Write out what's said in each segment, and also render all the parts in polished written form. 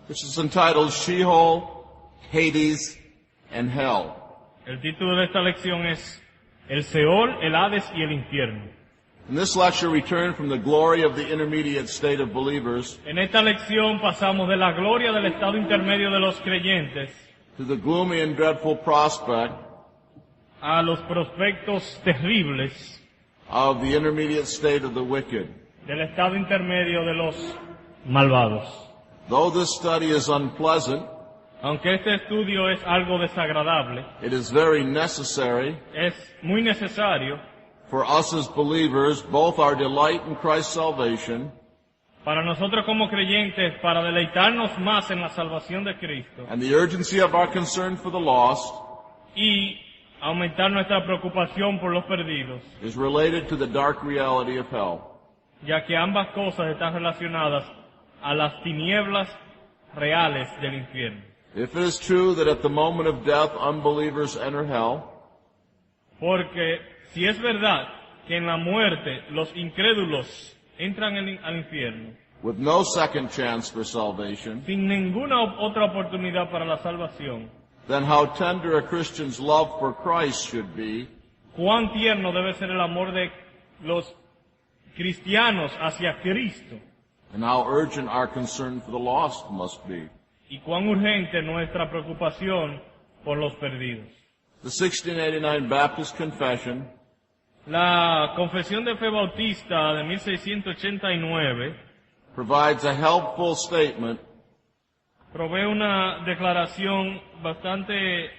which is entitled Sheol, Hades, and Hell. El título de esta lección es El Seol, el Hades y el Infierno. In this lecture, we turn from the glory of the intermediate state of believers En esta lección pasamos de la gloria del estado intermedio de los creyentes to the gloomy and dreadful prospect a los prospectos terribles of the intermediate state of the wicked. del estado intermedio de los malvados. Though this study is unpleasant, Aunque este estudio es algo desagradable, it is very necessary es muy necesario for us as believers, both our delight in Christ's salvation para nosotros como creyentes, para deleitarnos más en la salvación de Cristo and the urgency of our concern for the lost y aumentar nuestra preocupación por los perdidos, is related to the dark reality of hell. ya que ambas cosas están relacionadas a las tinieblas reales del infierno. If it is true that at the moment of death unbelievers enter hell, Porque si es verdad que en la muerte los incrédulos entran al infierno with no second chance for salvation, sin ninguna otra oportunidad para la salvación, then how tender a Christian's love for Christ should be, cuán tierno debe ser el amor de los cristianos hacia Cristo and how urgent our concern for the lost must be. y cuán urgente nuestra preocupación por los perdidos. The 1689 Baptist Confession La Confesión de Fe Bautista de 1689 provides a helpful statement provee una declaración bastante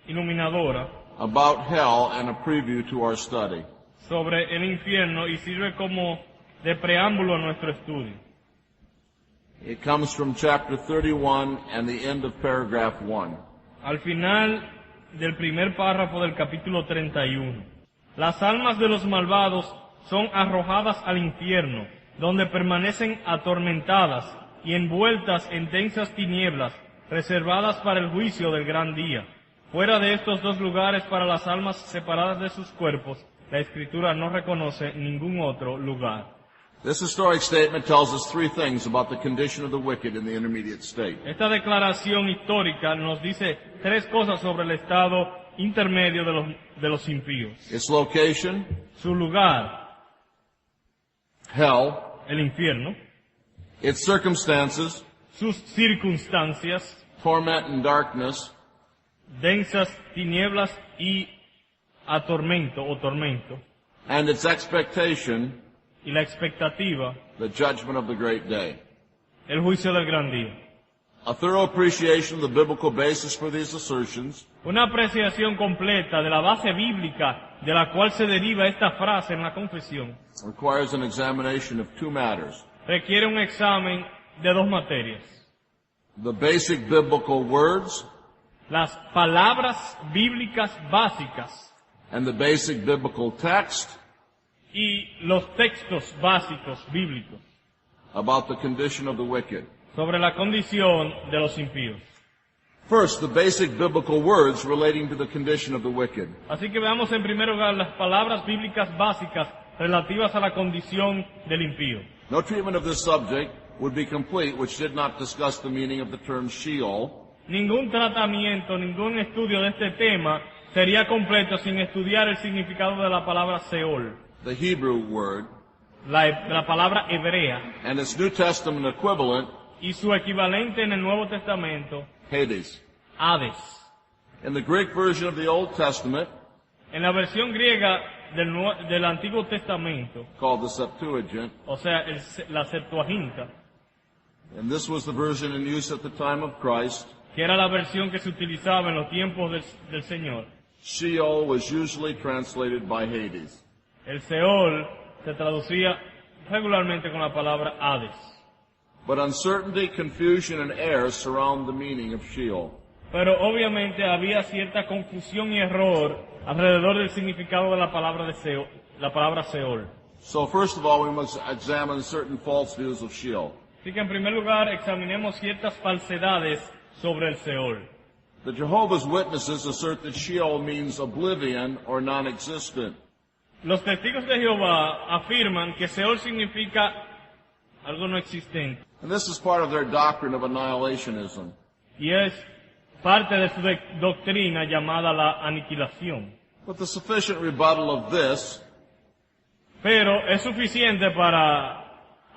iluminadora about hell and a preview to our study. sobre el infierno y sirve como de preámbulo a nuestro estudio. It comes from chapter 31 and the end of paragraph 1. Al final del primer párrafo del capítulo 31, las almas de los malvados son arrojadas al infierno, donde permanecen atormentadas y envueltas en densas tinieblas, reservadas para el juicio del gran día. Fuera de estos dos lugares para las almas separadas de sus cuerpos, la Escritura no reconoce ningún otro lugar. This historic statement tells us three things about the condition of the wicked in the intermediate state. Esta declaración histórica nos dice tres cosas sobre el estado intermedio de los impíos. Its location, Su lugar, hell, el infierno, its circumstances, sus circunstancias, torment and darkness, densas tinieblas y atormento o tormento, and its expectation, y la expectativa, the judgment of the great day. el juicio del gran día. A thorough appreciation of the biblical basis for these assertions Una apreciación completa de la base bíblica de la cual se deriva esta frase en la confesión requires an examination of two matters: requiere un examen de dos materias. the basic biblical words Las palabras bíblicas básicas and the basic biblical text y los textos básicos bíblicos about the condition of the wicked. sobre la condición de los impíos. First, the basic biblical words relating to the condition of the wicked. Así que veamos en primer lugar las palabras bíblicas básicas relativas a la condición del impío. No treatment of this subject would be complete which did not discuss the meaning of the term Sheol, Ningún tratamiento, ningún estudio de este tema sería completo sin estudiar el significado de la palabra Seol, the Hebrew word, la palabra hebrea, and its New Testament equivalent, y su equivalente en el Nuevo Testamento, Hades. Hades. In the Greek version of the Old Testament, En la versión griega del Antiguo Testamento, called the Septuagint, o sea, la Septuaginta, and this was the version in use at the time of Christ, que era la versión que se utilizaba en los tiempos del Señor, Sheol was usually translated by Hades. el Seol se traducía regularmente con la palabra Hades. But uncertainty, confusion, and error surround the meaning of Sheol. Pero obviamente había cierta confusión y error alrededor del significado de la palabra Seol. So first of all, we must examine certain false views of Sheol. Así que en primer lugar examinemos ciertas falsedades sobre el Seol. The Jehovah's Witnesses assert that Sheol means oblivion or non-existent. Los testigos de Jehová afirman que Seol significa algo no existente. And this is part of their doctrine of annihilationism. Y es parte de su doctrina llamada la aniquilación. But the sufficient rebuttal of this Pero es suficiente para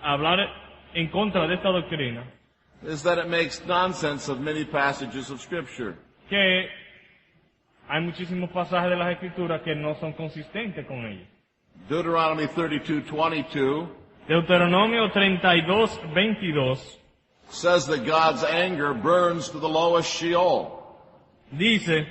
hablar en contra de esta doctrina is that it makes nonsense of many passages of Scripture. que hay muchísimos pasajes de las Escrituras que no son consistentes con ella. Deuteronomy 32:22 Deuteronomio 32:22 says that God's anger burns to the lowest Sheol. dice,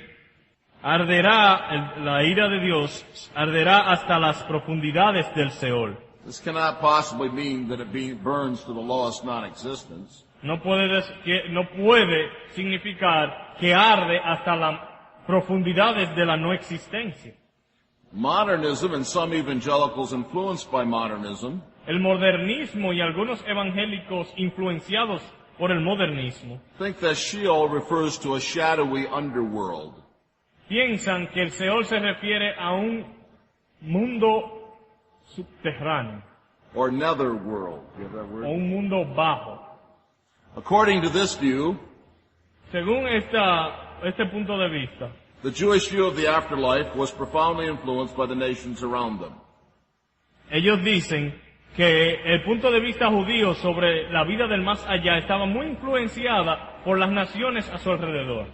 la ira de Dios arderá hasta las profundidades del Seol. This cannot possibly mean that it burns to the lowest non-existence. No puede significar que arde hasta las profundidades de la no existencia. Modernism and some evangelicals influenced by modernism El modernismo y algunos evangélicos influenciados por el modernismo think that Sheol refers to a shadowy underworld. piensan que el Seol se refiere a un mundo subterráneo Or netherworld. You have that o word? un mundo bajo. According to this view, Según este punto de vista, the Jewish view of the afterlife was profoundly influenced by the nations around them. ellos dicen que el punto de vista judío sobre la vida del más allá estaba muy influenciada por las naciones a su alrededor.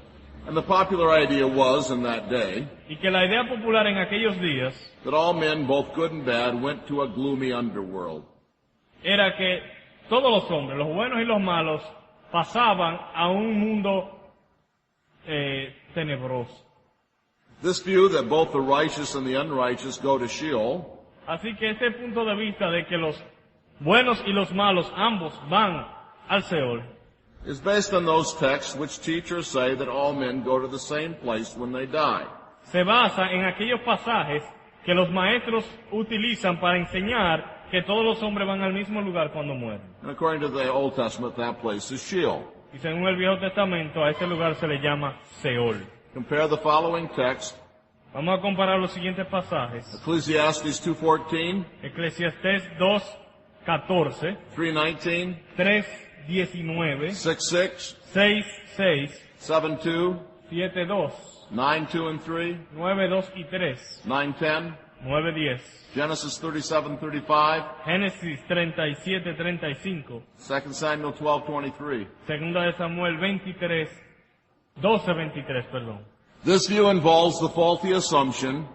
And the popular idea was, in that day, Y que la idea popular en aquellos días that all men, both good and bad, went to a gloomy underworld. era que todos los hombres, los buenos y los malos, pasaban a un mundo tenebroso. This view that both the righteous and the unrighteous go to Sheol Así que este punto de vista de que los buenos y los malos ambos van al Seol is based on those texts which teach or say that all men go to the same place when they die. se basa en aquellos pasajes que los maestros utilizan para enseñar que todos los hombres van al mismo lugar cuando mueren. And according to the Old Testament, that place is Sheol. Y según el Viejo Testamento, a ese lugar se le llama Seol. Compare the following text, Vamos a comparar los siguientes pasajes. Ecclesiastes 2:14, Eclesiastés 2:14, 3:19, 3:19, 6:6, 6:6, 7:2, 7:2, 9:2 and 3, 9:2 y 3, 9:10, 9:10, Genesis 37:35, Génesis 37:35, 2 Samuel 12:23. Segunda de Samuel 12:23, perdón. This view involves the faulty assumption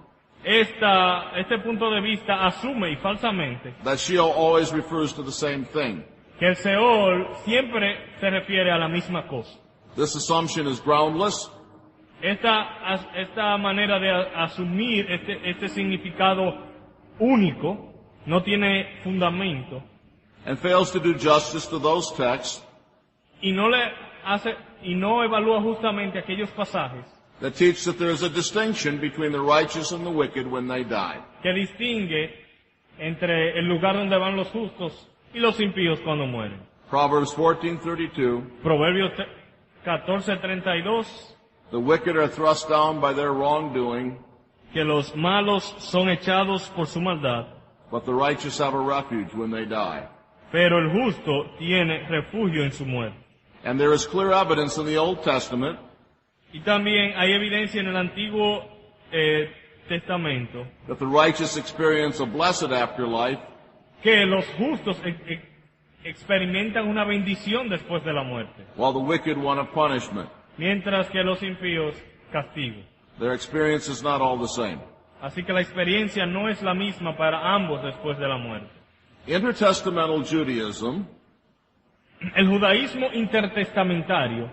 Este punto de vista asume y falsamente that Sheol always refers to the same thing. que el Seol siempre se refiere a la misma cosa. This assumption is groundless Esta manera de asumir este significado único no tiene fundamento and fails to do justice to those texts y no evalúa justamente aquellos pasajes that teach that there is a distinction between the righteous and the wicked when they die. que distingue entre el lugar donde van los justos y los impíos cuando mueren. Proverbs 14:32, Proverbios 14:32, the wicked are thrust down by their wrongdoing, que los malos son echados por su maldad, but the righteous have a refuge when they die. pero el justo tiene refugio en su muerte. And there is clear evidence in the Old Testament Y también hay evidencia en el Antiguo Testamento that the righteous experience a blessed afterlife, que los justos experimentan una bendición después de la muerte, while the wicked one a punishment. mientras que los impíos castigo. Their experience is not all the same. Así que la experiencia no es la misma para ambos después de la muerte. Intertestamental Judaism El judaísmo intertestamentario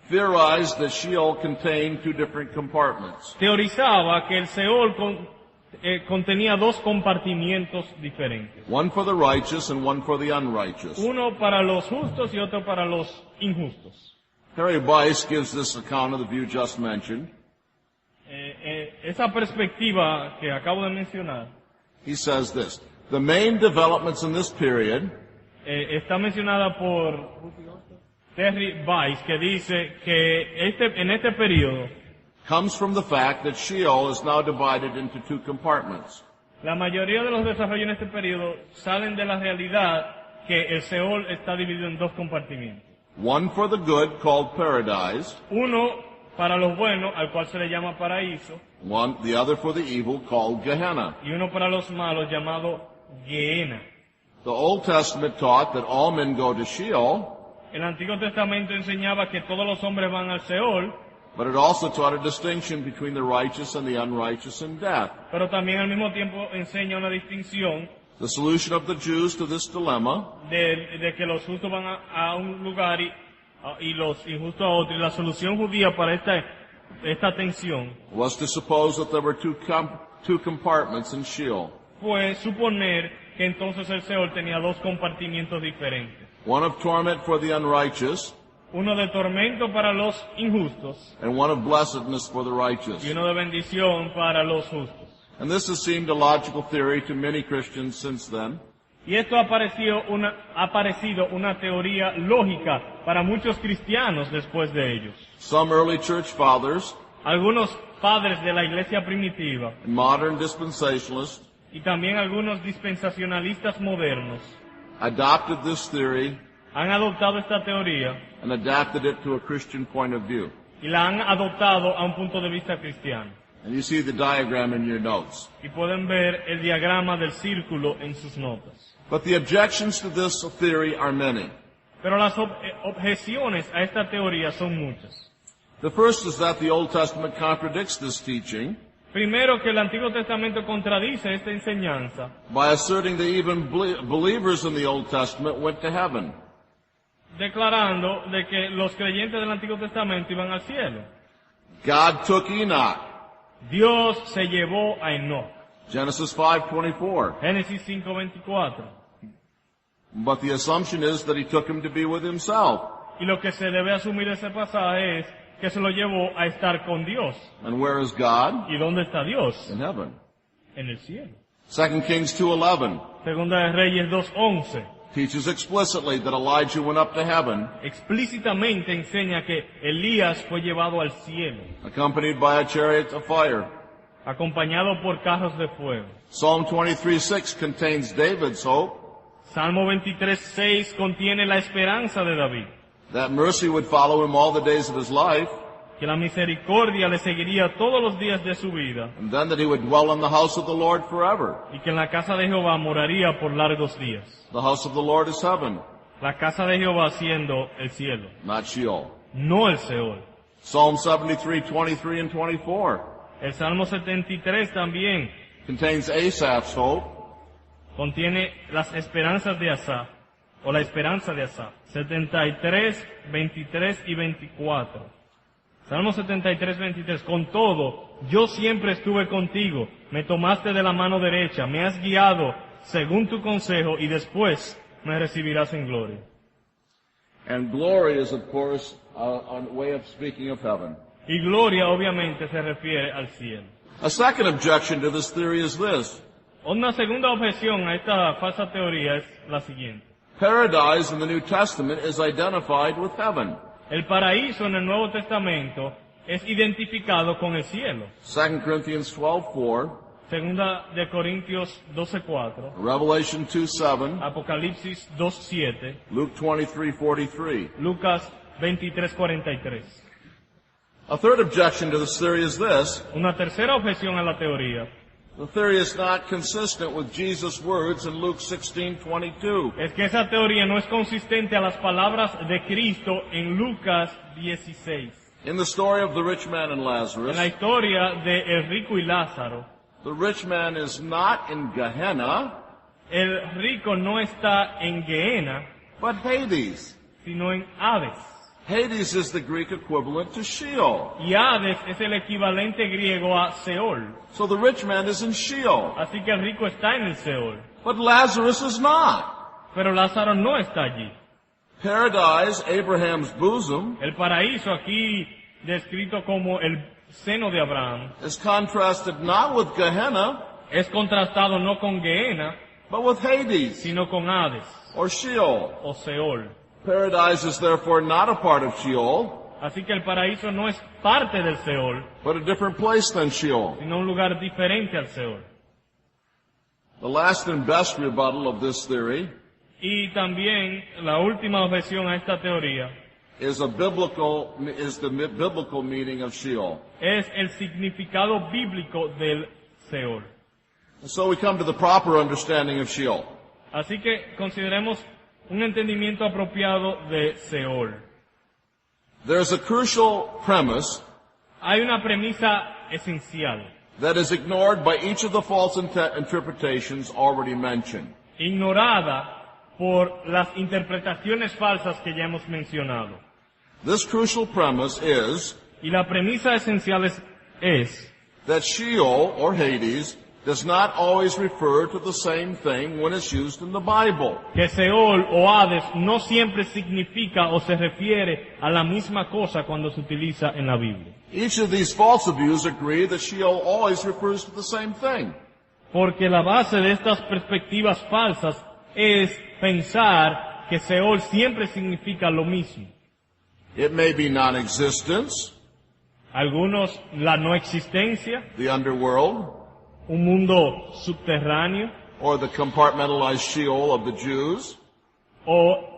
theorized that Sheol contained two different compartments. teorizaba que el Seol contenía dos compartimientos diferentes, One for the righteous and one for the unrighteous. uno para los justos y otro para los injustos. Harry Weiss gives this account of the view just mentioned. Esa perspectiva que acabo de mencionar He says this, the main developments in this period está mencionada por Terry Weiss, que dice que en este periodo comes from the fact that Sheol is now divided into two compartments. la mayoría de los desarrollos en este periodo salen de la realidad que el Seol está dividido en dos compartimientos. One for the good, called paradise, Uno para los buenos, al cual se le llama paraíso, the other for the evil, called Gehenna. y uno para los malos, llamado Gehenna. The Old Testament taught that all men go to Sheol, El Antiguo Testamento enseñaba que todos los hombres van al Seol, but it also taught a distinction between the righteous and the unrighteous in death. pero también al mismo tiempo enseña una distinción The solution of the Jews to this dilemma de que los justos van a un lugar y los injustos a otro. Y la solución judía para esta tensión was to suppose that there were two compartments in Sheol, fue suponer que entonces el Seol tenía dos compartimientos diferentes. one of torment for the unrighteous Uno de tormento para los injustos and one of blessedness for the righteous. y uno de bendición para los justos. And this has seemed a logical theory to many Christians since then. Y esto ha parecido una teoría lógica para muchos cristianos después de ellos. Some early church fathers Algunos padres de la iglesia primitiva and modern dispensationalists y también algunos dispensacionalistas modernos adopted this theory han adoptado esta teoría and adapted it to a Christian point of view. y la han adoptado a un punto de vista cristiano. And you see the diagram in your notes. Y pueden ver el diagrama del círculo en sus notas. But the objections to this theory are many. Pero las objeciones a esta teoría son muchas. The first is that the Old Testament contradicts this teaching Primero, que el Antiguo Testamento contradice esta enseñanza, by asserting that even believers in the Old Testament went to heaven. declarando de que los creyentes del Antiguo Testamento iban al cielo. God took Enoch. Dios se llevó a Enoch. Genesis 5:24. Génesis 5:24. But the assumption is that he took him to be with himself. Y lo que se debe asumir de ese pasaje es que se lo llevó a estar con Dios. And where is God? ¿Y dónde está Dios? In heaven. En el cielo. 2 Kings 2:11 Segunda de Reyes 2:11 teaches explicitly that Elijah went up to heaven, explícitamente enseña que Elías fue llevado al cielo, accompanied by a chariot of fire. acompañado por carros de fuego. Psalm 23:6 contains David's hope Salmo 23:6 contiene la esperanza de David, that mercy would follow him all the days of his life, que la misericordia le seguiría todos los días de su vida and then that he would dwell in the house of the Lord forever. y que en la casa de Jehová moraría por largos días. The house of the Lord is heaven, La casa de Jehová siendo el cielo, not Sheol. no el Seol. Psalm 73:23 and 24 El Salmo 73 también contains Asaph's hope, contiene las esperanzas de Asaf, o la esperanza de Asaf. 73, 23 y 24. Salmo 73, 23. Con todo, yo siempre estuve contigo, me tomaste de la mano derecha, me has guiado según tu consejo y después me recibirás en gloria. and glory is, of course, a way of speaking of heaven. Y gloria obviamente se refiere al cielo. A second objection to this theory is this. Una segunda objeción a esta falsa teoría es la siguiente. Paradise in the New Testament is identified with heaven. El paraíso en el Nuevo Testamento es identificado con el cielo. 2 Corinthians 12:4, Segunda de Corintios 12:4, Revelation 2:7, Apocalipsis 2:7, Luke 23:43. Lucas 23:43. A third objection to this theory is this. Una tercera objeción a la teoría The theory is not consistent with Jesus' words in Luke 16:22. es que esa teoría no es consistente a las palabras de Cristo en Lucas 16. In the story of the rich man and En la Lazarus, historia de el rico y Lázaro, the rich man is not in Gehenna, el rico no está en Gehenna, but Hades. sino en Hades. Hades is the Greek equivalent to Sheol. Y Hades es el equivalente griego a Seol. So the rich man is in Sheol, Así que el rico está en el Seol. but Lazarus is not. Pero Lázaro no está allí. Paradise, Abraham's bosom, El paraíso aquí descrito como el seno de Abraham is contrasted not with Gehenna, es contrastado no con Gehenna, but with Hades, sino con Hades or Sheol. o Seol. Paradise is therefore not a part of Sheol, Así que el paraíso no es parte del Seol, but a different place than Sheol. sino un lugar diferente al Seol. The last and best rebuttal of this theory Y Y también la última objeción a esta teoría is the biblical meaning of Sheol. es el significado bíblico del Seol. So we come to the proper understanding of Sheol. Así que consideremos un entendimiento apropiado de Seol. There's a crucial premise Hay una premisa esencial, that is ignored by each of the false interpretations already mentioned. ignorada por las interpretaciones falsas que ya hemos mencionado. This crucial premise is Y la premisa esencial es that Sheol, or Hades, does not always refer to the same thing when it's used in the Bible. que Seol o Hades no siempre significa o se refiere a la misma cosa cuando se utiliza en la Biblia. Each of these false views agree that Sheol always refers to the same thing. Porque la base de estas perspectivas falsas es pensar que Seol siempre significa lo mismo. It may be non-existence, Algunos la no existencia, the underworld, un mundo subterráneo, or the compartmentalized Sheol of the Jews, o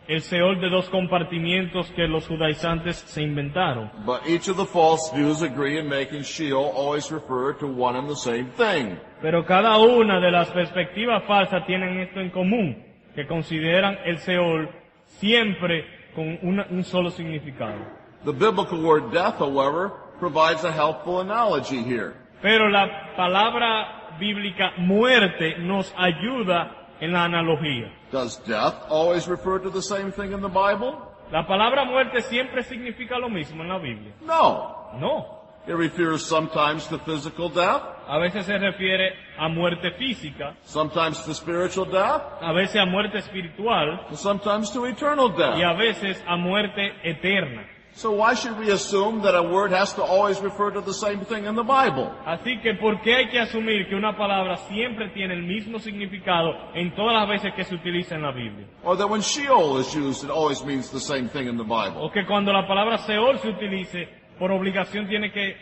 el Seol de dos compartimientos que los judaizantes se inventaron. but each of the false views agree in making Sheol always refer to one and the same thing. Pero cada una de las perspectivas falsas tienen esto en común, que consideran el Seol siempre con un solo significado. The biblical word death, however, provides a helpful analogy here. Pero la palabra bíblica muerte nos ayuda en la analogía. Does death always refer to the same thing in the Bible? ¿La palabra muerte siempre significa lo mismo en la Biblia? No. No. It refers sometimes to physical death, A veces se refiere a muerte física, sometimes to spiritual death, a veces a muerte espiritual and sometimes to eternal death. y a veces a muerte eterna. So why should we assume that a word has to always refer to the same thing in the Bible? Así que, ¿por qué hay que asumir que una palabra siempre tiene el mismo significado en todas las veces que se utiliza en la Biblia? Or that when Sheol is used, it always means the same thing in the Bible? O que cuando la palabra Seol se utilice, por obligación tiene que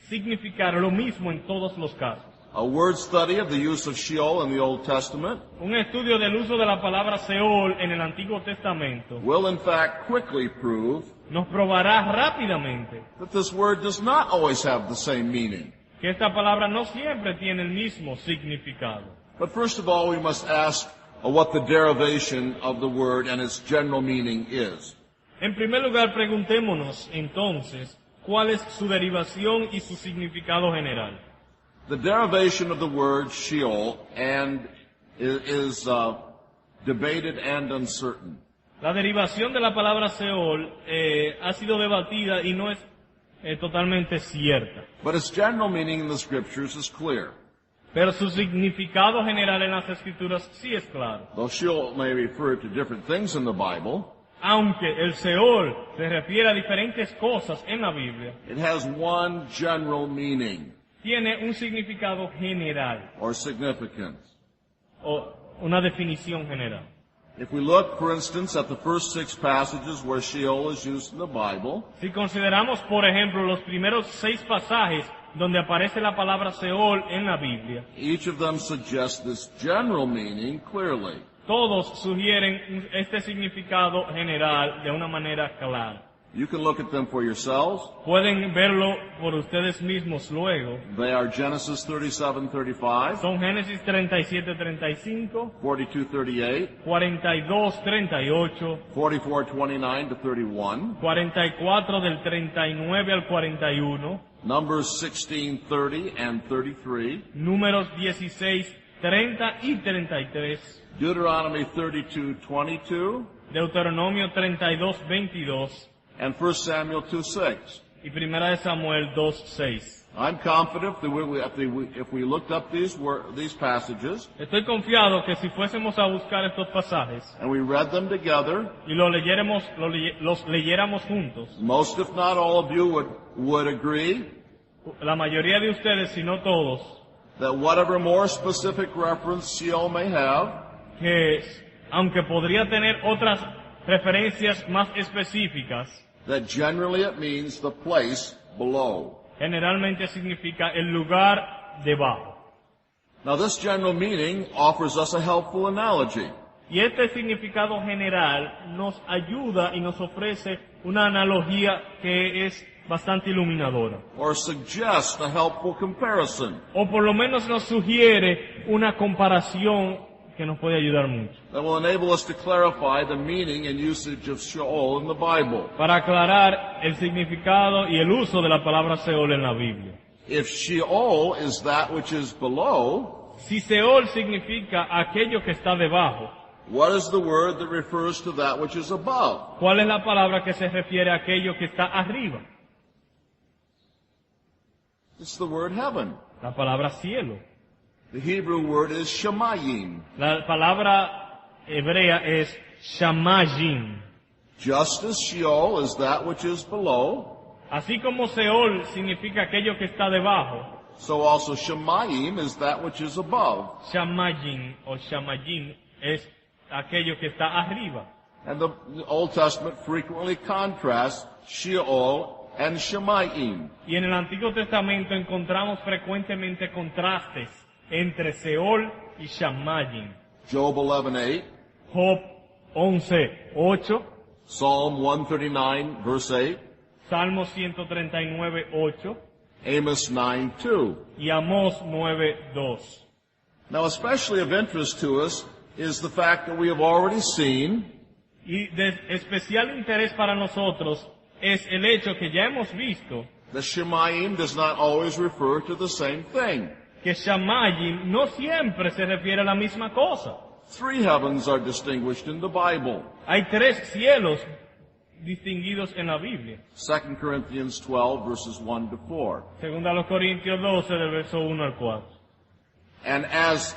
significar lo mismo en todos los casos. A word study of the use of Sheol in the Old Testament Un estudio del uso de la palabra Seol en el Antiguo Testamento will in fact quickly prove nos probará rápidamente that this word does not always have the same meaning. que esta palabra no siempre tiene el mismo significado. But first of all, we must ask what the derivation of the word and its general meaning is. En primer lugar, preguntémonos entonces cuál es su derivación y su significado general. The derivation of the word Sheol is debated and uncertain. La derivación de la palabra Seol ha sido debatida y no es totalmente cierta. But its general meaning in the Scriptures is clear. Pero su significado general en las Escrituras sí es claro. Though Sheol may refer to different things in the Bible, Aunque el Seol se refiere a diferentes cosas en la Biblia, it has one general meaning tiene un significado general or significance. o una definición general. If we look, for instance, at the first 6 passages where Sheol is used in the Bible, Si consideramos, por ejemplo, los primeros 6 pasajes donde aparece la palabra Seol en la Biblia, each of them suggests this general meaning clearly. todos sugieren este significado general de una manera clara. You can look at them for yourselves. Pueden verlo por ustedes mismos luego. They are Genesis 37:35, Son Génesis 37:35, 42:38, 42:38, 44:29 to 31, 44 del 39 al 41, Numbers 16:30 and 33, Números 16, 30 y 33, Deuteronomy 32:22, Deuteronomio 32, 22 and 1 Samuel 2:6. y Primera de Samuel 2, 6. I'm confident that if we looked up these passages Estoy confiado que si fuésemos a buscar estos pasajes and we read them together, y los leyéramos juntos, most if not all of you would agree la mayoría de ustedes, si no todos, that whatever more specific reference Sheol may have, que aunque podría tener otras referencias más específicas, that generally it means the place below. generalmente significa el lugar debajo. Now this general meaning offers us a helpful analogy. Y este significado general nos ayuda y nos ofrece una analogía que es bastante iluminadora. or suggests a helpful comparison O por lo menos nos sugiere una comparación que nos puede ayudar mucho. that will enable us to clarify the meaning and usage of Sheol in the Bible. Para aclarar el significado y el uso de la palabra Seol en la Biblia. If Sheol is that which is below, Si Seol significa aquello que está debajo, what is the word that refers to that which is above? ¿cuál es la palabra que se refiere a aquello que está arriba? It's the word heaven. La palabra cielo. The Hebrew word is Shemayim. La palabra hebrea es shamayim. Just as Sheol is that which is below, Así como Seol significa aquello que está debajo, so also Shemayim is that which is above. shamayim o shamayim es aquello que está arriba. And the Old Testament frequently contrasts Sheol and Shemayim. Y en el Antiguo Testamento encontramos frecuentemente contrastes entre Seol y shamayim. Job 11:8, Job 11:8, Psalm 139 verse 8, Salmo 139:8 Amos 9:2. y Amós 9:2. Now, especially of interest to us is the fact that we have already seen Y de especial interés para nosotros es el hecho que ya hemos visto that Shemayim does not always refer to the same thing. que shamayim no siempre se refiere a la misma cosa. 3 heavens are distinguished in the Bible. Hay 3 cielos distinguidos en la Biblia. 2 Corinthians 12 verses 1 to 4. Según a los Corintios 12, del verso 1 al 4. And as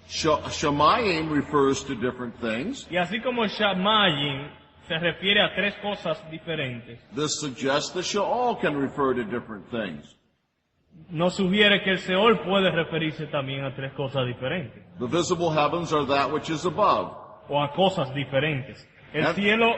Shemayim refers to different things, Y así como shamayim se refiere a 3 cosas diferentes, this suggests that Sheol can refer to different things. nos sugiere que el Seol puede referirse también a 3 cosas diferentes, The visible heavens are that which is above. o a cosas diferentes. El cielo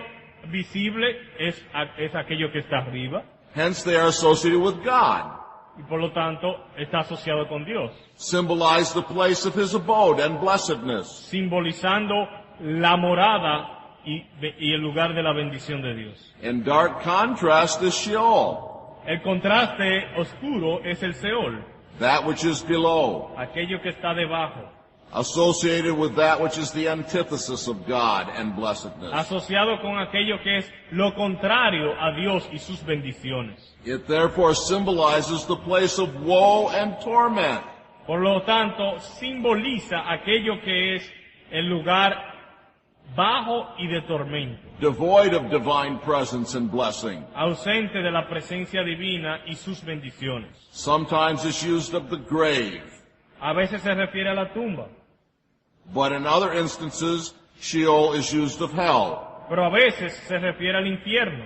visible es aquello que está arriba, Hence they are associated with God, y por lo tanto está asociado con Dios, symbolize the place of His abode and blessedness. simbolizando la morada y el lugar de la bendición de Dios. In dark contrast is Sheol, El contraste oscuro es el Seol, that which is below, aquello que está debajo, associated with that which is the antithesis of God and blessedness. asociado con aquello que es lo contrario a Dios y sus bendiciones. It therefore symbolizes the place of woe and torment. Por lo tanto, simboliza aquello que es el lugar bajo y de tormento, Devoid of divine presence and blessing. ausente de la presencia divina y sus bendiciones. Sometimes it's used of the grave, A veces se refiere a la tumba, but in other instances, Sheol is used of hell, pero a veces se refiere al infierno,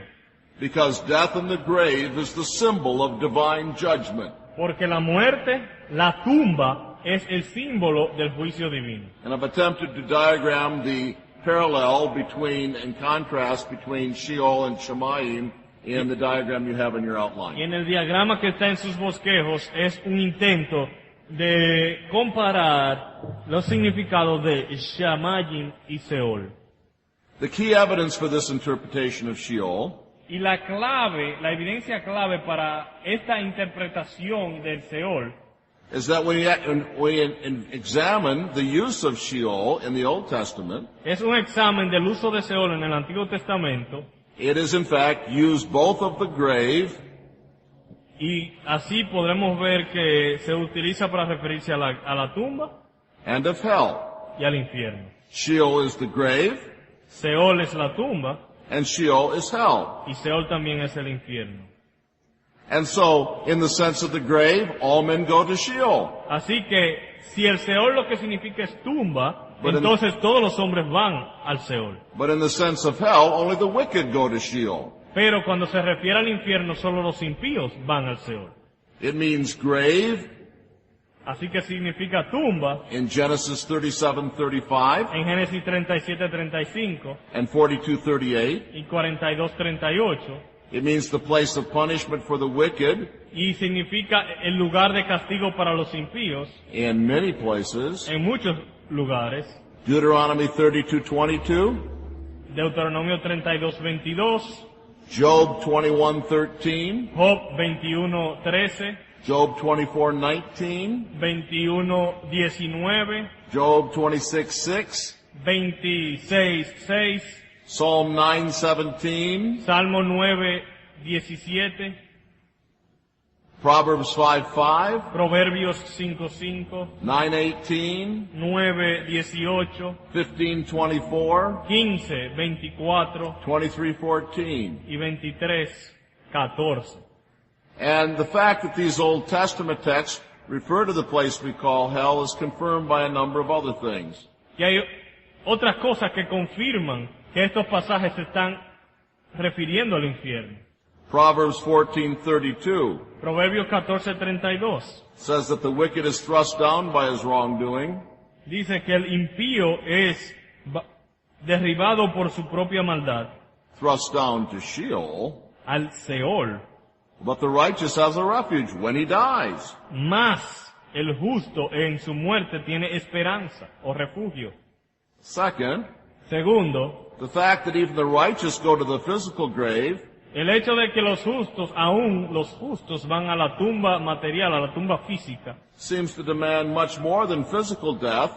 because death in the grave is the symbol of divine judgment. porque la muerte, la tumba, es el símbolo del juicio divino. And I've attempted to diagram the parallel between and contrast between Sheol and Shemayim in the diagram you have in your Y outline. en el diagrama que está en sus bosquejos es un intento de comparar los significados de Shamayim y Seol. The key evidence for this interpretation of Sheol Y la clave, la evidencia clave para esta interpretación del Seol is that when we examine the use of Sheol in the Old Testament, es un examen del uso de Seol en el Antiguo Testamento, it is in fact used both of the grave y así podremos ver que se utiliza para referirse a la tumba and of hell. y al infierno. Sheol is the grave Seol es la tumba and Sheol is hell. y Seol también es el infierno. And so, in the sense of the grave, all men go to Sheol. Así que si el Seol lo que significa es tumba, Pero entonces todos los hombres van al Seol. But in the sense of hell, only the wicked go to Sheol. Pero cuando se refiere al infierno, solo los impíos van al Seol. It means grave Así que significa tumba in Genesis 37:35 en Génesis 37:35 and 42:38. y 42:38, It means the place of punishment for the wicked y significa el lugar de castigo para los impíos in many places. en muchos lugares, Deuteronomy 32:22, Deuteronomio 32:22, Job 21:13, Job 21:13, Job 24:19, 21:19, Job 26:6, 26:6, Psalm 9:17, Salmo 9:17, Proverbs 5:5, Proverbios 5:5, 9:18, 9:18, 15:24, 15:24 23:14. y 23:14. And the fact that these Old Testament texts refer to the place we call hell is confirmed by a number of other things. Y hay otras cosas que confirman que estos pasajes se están refiriendo al infierno. Proverbs 14:32 Proverbios 14:32 says that the wicked is thrust down by his wrongdoing, dice que el impío es derribado por su propia maldad thrust down to Sheol, al Seol, but the righteous has a refuge when he dies. más el justo en su muerte tiene esperanza o refugio. Second, Segundo, the fact that even the righteous go to the physical grave el hecho de que los justos, aún los justos, van a la tumba material, a la tumba física, seems to demand much more than physical death,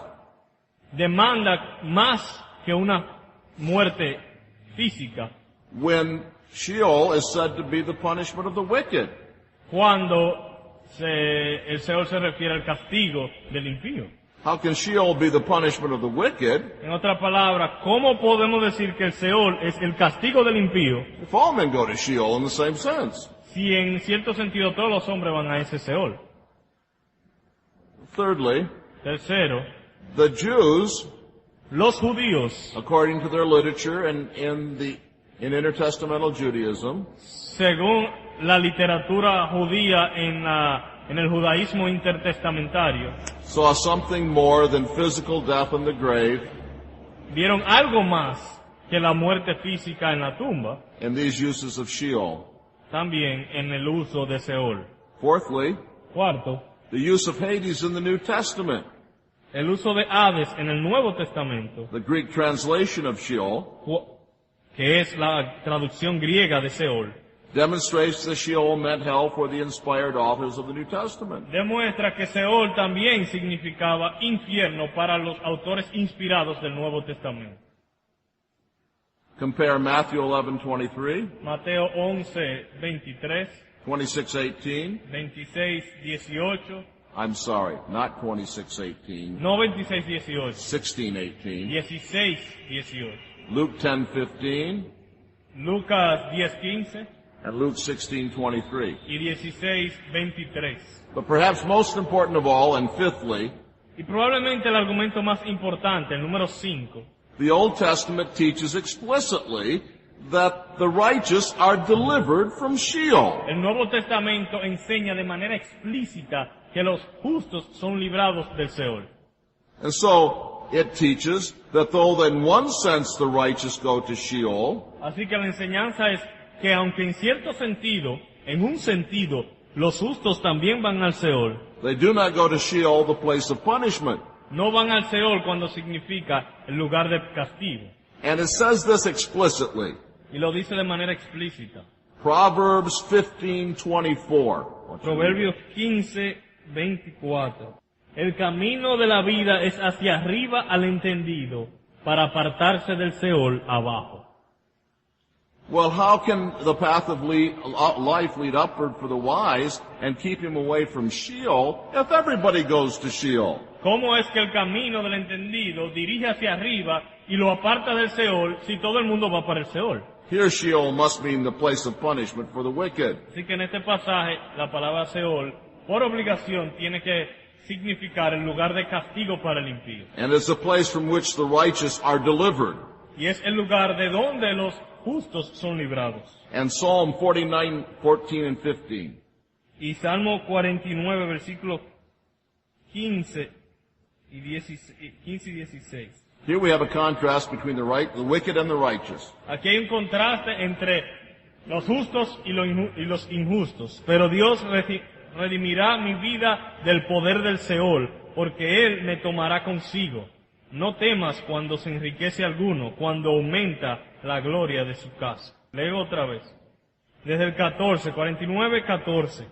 demanda más que una muerte física, when Sheol is said to be the punishment of the wicked. cuando el Seol se refiere al castigo del impío. How can Sheol be the punishment of the wicked En otras palabras, ¿cómo podemos decir que el Seol es el castigo del impío if all men go to Sheol in the same sense? si en cierto sentido todos los hombres van a ese Seol? Thirdly, Tercero, the Jews, los judíos, according to their literature and in intertestamental Judaism, según la literatura judía en el judaísmo intertestamentario, saw something more than physical death in the grave vieron algo más que la muerte física en la tumba, in these uses of Sheol. también en el uso de Seol. Fourthly, Cuarto, the use of Hades in the New Testament, el uso de Hades en el Nuevo Testamento, the Greek translation of Sheol, que es la traducción griega de Seol, demonstrates that Sheol meant hell for the inspired authors of the New Testament. demuestra que Seol también significaba infierno para los autores inspirados del Nuevo Testamento. Compare Matthew 11:23, Mateo 11:23, 26:18. 26:18, I'm sorry, not 26:18, no 26:18, 16:18. 16:18, Luke 10:15 Lucas 10:15 and Luke 16:23. y 16:23. But perhaps most important of all, and fifthly, Y probablemente el argumento más importante, el número 5, the Old Testament teaches explicitly that the righteous are delivered from Sheol. el Nuevo Testamento enseña de manera explícita que los justos son librados del Seol. And so it teaches that though in one sense the righteous go to Sheol, Así que la enseñanza es que aunque en cierto sentido, en un sentido, los justos también van al Seol, they do not go to Sheol, the place of punishment. no van al Seol cuando significa el lugar de castigo. And it says this explicitly. Y lo dice de manera explícita. Proverbs 15:24. Proverbios 15:24. El camino de la vida es hacia arriba al entendido, para apartarse del Seol abajo. Well, how can the path of life lead upward for the wise and keep him away from Sheol if everybody goes to Sheol? ¿Cómo es que el camino del entendido dirige hacia arriba y lo aparta del Seol si todo el mundo va para el Seol? Here Sheol must mean the place of punishment for the wicked. Así que en este pasaje la palabra Seol, por obligación, tiene que significar el lugar de castigo para el impío. And it's a place from which the righteous are delivered. Y es el lugar de donde los justos son librados. And Psalm 49:14 and 15. Y Salmo 49, versículos 15 y 16. Here we have a contrast between the wicked and the righteous. Aquí hay un contraste entre los justos y los injustos. Pero Dios redimirá mi vida del poder del Seol, porque Él me tomará consigo. No temas cuando se enriquece alguno, cuando aumenta la gloria de su casa. Leo otra vez. Desde el 49:14.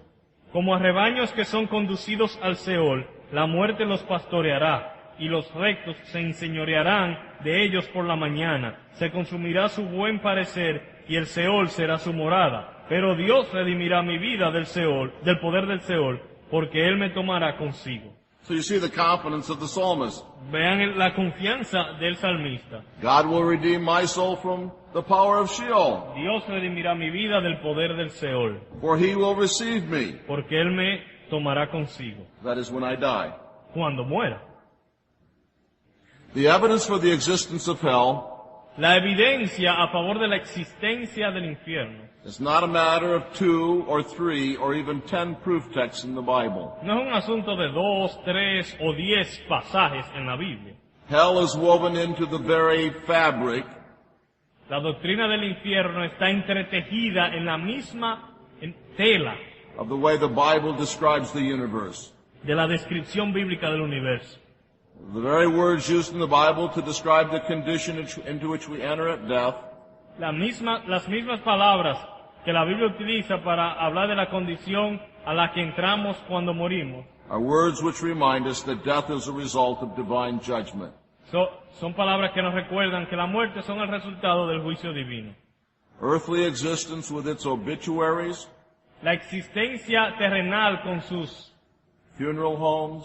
Como a rebaños que son conducidos al Seol, la muerte los pastoreará, y los rectos se enseñorearán de ellos por la mañana. Se consumirá su buen parecer, y el Seol será su morada. Pero Dios redimirá mi vida del Seol, del poder del Seol, porque Él me tomará consigo. So you see the confidence of the psalmist. Vean la confianza del salmista. God will redeem my soul from the power of Sheol, Dios redimirá mi vida del poder del Seol, for he will receive me. porque Él me tomará consigo That is when I die. cuando muera. The evidence for the existence of hell La evidencia a favor de la existencia del infierno is not a matter of 2 or 3 or even 10 proof texts in the Bible. no es un asunto de 2, 3 o 10 pasajes en la Biblia. Hell is woven into the very fabric La doctrina del infierno está entretejida en la misma tela of the way the Bible describes the universe. de la descripción bíblica del universo. The very words used in the Bible to describe the condition into which we enter at death Las mismas palabras que la Biblia utiliza para hablar de la condición a la que entramos cuando morimos are words which remind us that death is a result of divine judgment. son palabras que nos recuerdan que la muerte son el resultado del juicio divino. Earthly existence with its obituaries, La existencia terrenal con sus funeral homes,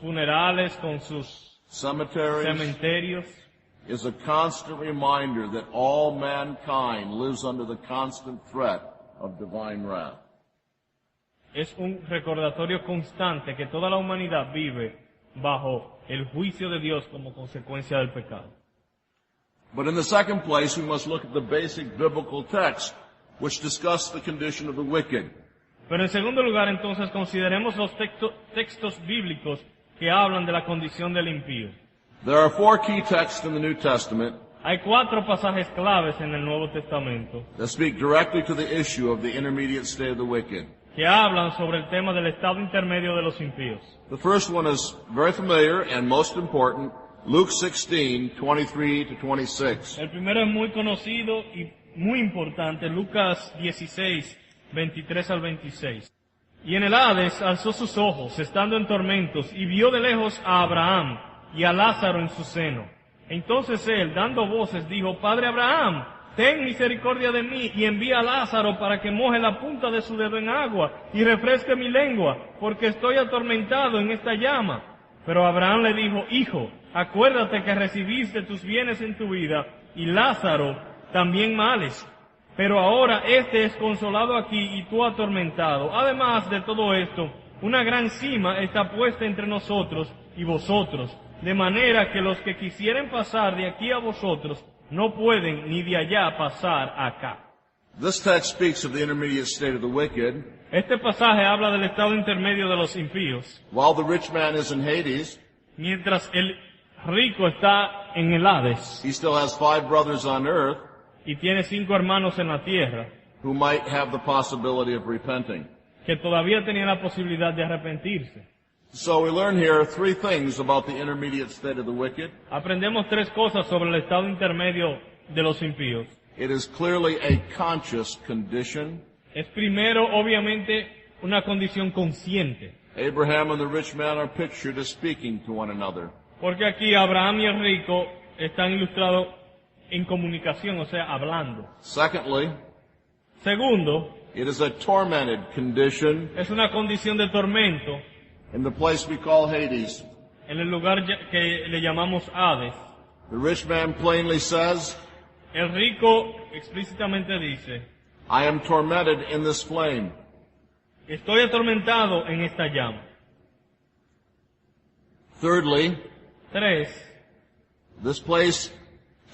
funerales, con sus cemeteries, cementerios, is a constant reminder that all mankind lives under the constant threat of divine wrath. es un recordatorio constante que toda la humanidad vive bajo el juicio de Dios como consecuencia del pecado. But in the second place, we must look at the basic biblical text which discuss the condition of the wicked. Pero en segundo lugar, entonces, consideremos los textos bíblicos que hablan de la condición del impío. There are 4 key texts in the New Testament Hay 4 pasajes claves en el Nuevo Testamento that speak directly to the issue of the intermediate state of the wicked. que hablan sobre el tema del estado intermedio de los impíos. The first one is very familiar and most important, Luke 16:23 to 26. El primero es muy conocido y muy importante, Lucas 16, 23 al 26. Y en el Hades alzó sus ojos, estando en tormentos, y vio de lejos a Abraham y a Lázaro en su seno. Entonces él, dando voces, dijo: Padre Abraham, ten misericordia de mí, y envía a Lázaro para que moje la punta de su dedo en agua, y refresque mi lengua, porque estoy atormentado en esta llama. Pero Abraham le dijo: Hijo, acuérdate que recibiste tus bienes en tu vida, y Lázaro también males. Pero ahora este es consolado aquí y tú atormentado. Además de todo esto, una gran cima está puesta entre nosotros y vosotros, de manera que los que quisieren pasar de aquí a vosotros no pueden ni de allá pasar acá. This text speaks of the intermediate state of the wicked. Este pasaje habla del estado intermedio de los impíos. While the rich man is in Hades, Mientras el rico está en el Hades he still has 5 brothers on earth y tiene 5 hermanos en la tierra who might have the possibility of repenting. que todavía tenían la posibilidad de arrepentirse. So we learn here 3 things about the intermediate state of the wicked. Aprendemos 3 cosas sobre el estado intermedio de los impíos. It is clearly a conscious condition. Es primero, obviamente, una condición consciente. Abraham and the rich man are pictured as speaking to one another. Porque aquí Abraham y el rico están ilustrados en comunicación, o sea, hablando. Secondly, Segundo, it is a tormented condition es una condición de tormento in the place we call Hades. en el lugar que le llamamos Hades. The rich man plainly says, El rico explícitamente dice: I am tormented in this flame. Estoy atormentado en esta llama. Thirdly, 3. this place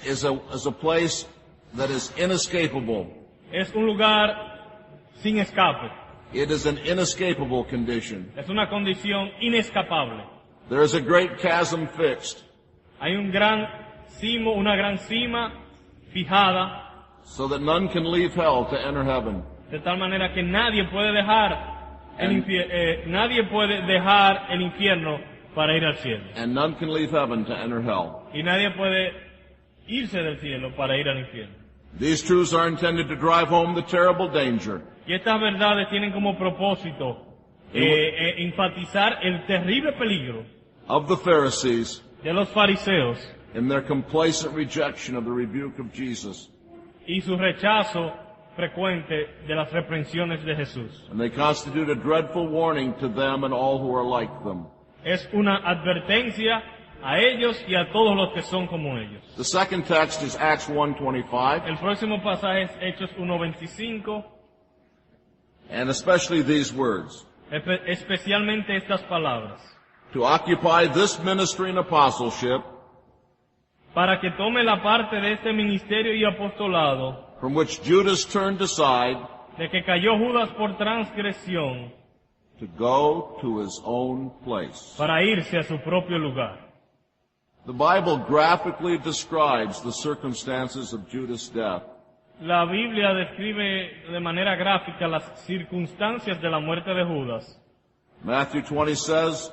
is a place that is inescapable. Es un lugar sin escape. It is an inescapable condition. Es una condición inescapable. There is a great chasm fixed, Hay un gran cimo, una gran cima fijada, so that none can leave hell to enter heaven. de tal manera que nadie puede dejar el infierno para ir al cielo. and none can leave heaven to enter hell. Y nadie puede irse del cielo para ir al infierno. These truths are intended to drive home the terrible danger Y estas verdades tienen como propósito enfatizar el terrible peligro of the Pharisees de los fariseos in their complacent rejection of the rebuke of Jesus. y su rechazo frecuente de las reprensiones de Jesús. And they constitute a dreadful warning to them and all who are like them. Es una advertencia a ellos y a todos los que son como ellos. The second text is Acts 1:25, El próximo pasaje es Hechos 1:25, and especially these words. especialmente estas palabras. To occupy this ministry and apostleship, Para que tome la parte de este ministerio y apostolado, from which Judas turned aside de que cayó Judas por transgresión, to go to his own place. para irse a su propio lugar. The Bible graphically describes the circumstances of Judas' death. La Biblia describe de manera gráfica las circunstancias de la muerte de Judas. Matthew 27,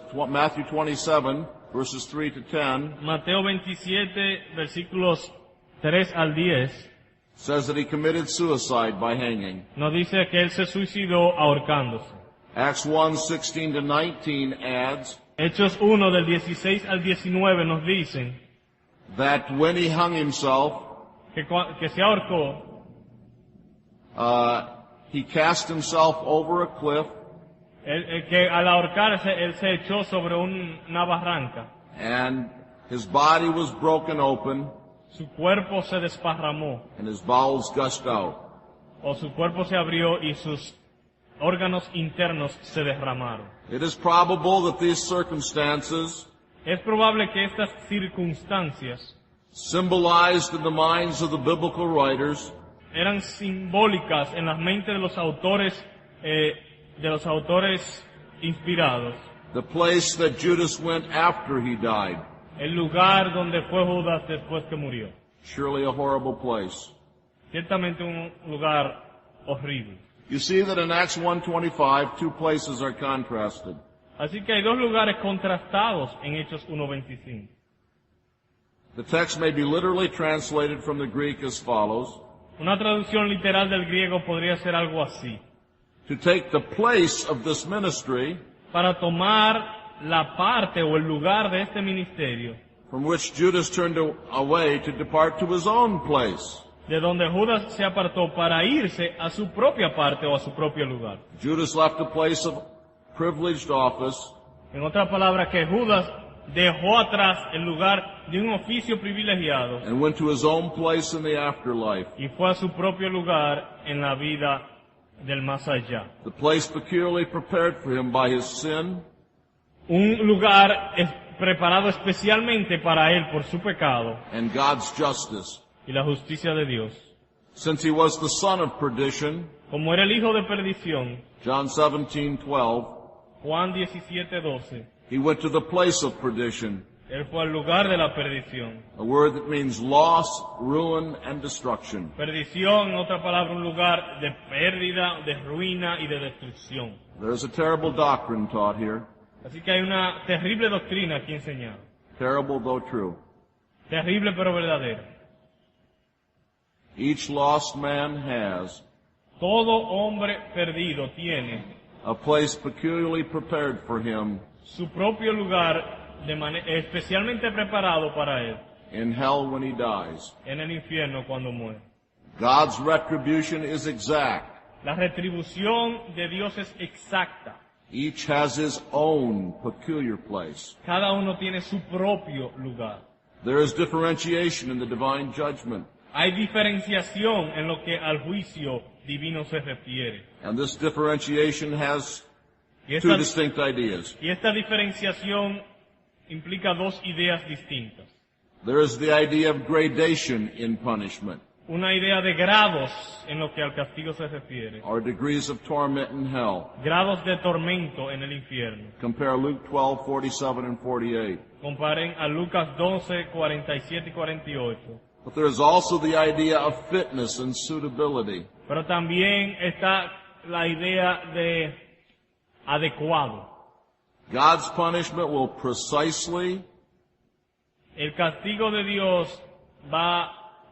verses 3 to 10, Mateo 27, versículos 3 al 10, says that he committed suicide by hanging. nos dice que él se suicidó ahorcándose. Acts 1:16 to 19 adds Hechos 1 del 16 al 19 nos dicen that when he hung himself, que se ahorcó, he cast himself over a cliff, que al ahorcarse él se echó sobre una barranca. and his body was broken open, Su cuerpo se desparramó, and his bowels gushed out. o su cuerpo se abrió y sus órganos internos se derramaron. It is probable that these circumstances, Es probable que estas circunstancias symbolized in the minds of the biblical writers, eran simbólicas en las mentes de los autores inspirados. the place that Judas went after he died. El lugar donde fue Judas después que murió. Surely a horrible place. Ciertamente un lugar horrible. You see that in Acts 1:25, two places are contrasted. Así que hay dos lugares contrastados en Hechos 1:25. The text may be literally translated from the Greek as follows: Una traducción literal del griego podría ser algo así. to take the place of this ministry Para tomar la parte o el lugar de este ministerio, from which Judas turned away to depart to his own place. de donde Judas se apartó para irse a su propia parte o a su propio lugar. Judas left a place of privileged office En otras palabras, que Judas dejó atrás el lugar de un oficio privilegiado and went to his own place in the afterlife, y fue a su propio lugar en la vida del más allá. the place peculiarly prepared for him by his sin Un lugar preparado especialmente para él por su pecado and God's justice. y la justicia de Dios. Since he was the son of perdition, Como era el hijo de perdición, John 17:12, Juan 17:12, he went to the place of perdition, él fue al lugar de la perdición. a word that means loss, ruin, and destruction. Perdición, en otra palabra, un lugar de pérdida, de ruina y de destrucción. There's a terrible doctrine taught here, Así que hay una terrible doctrina aquí enseñada. terrible though true. Terrible pero verdadera. Each lost man has Todo hombre perdido tiene a place peculiarly prepared for him su propio lugar especialmente preparado para él in hell when he dies. en el infierno cuando muere. God's retribution is exact. La retribución de Dios es exacta. Each has his own peculiar place. Cada uno tiene su propio lugar. There is differentiation in the divine judgment, Hay diferenciación en lo que al juicio divino se refiere. and this differentiation has Y two esta, distinct ideas. y esta diferenciación implica dos ideas distintas. There is the idea of gradation in punishment, Una idea de grados en lo que al castigo se refiere. or degrees of torment in hell. Grados de tormento en el infierno. Compare Luke 12:47 and 48. Comparen a Lucas 12, 47 y 48. But there is also the idea of fitness and suitability. Pero también está la idea de adecuado. God's punishment will precisely El castigo de Dios va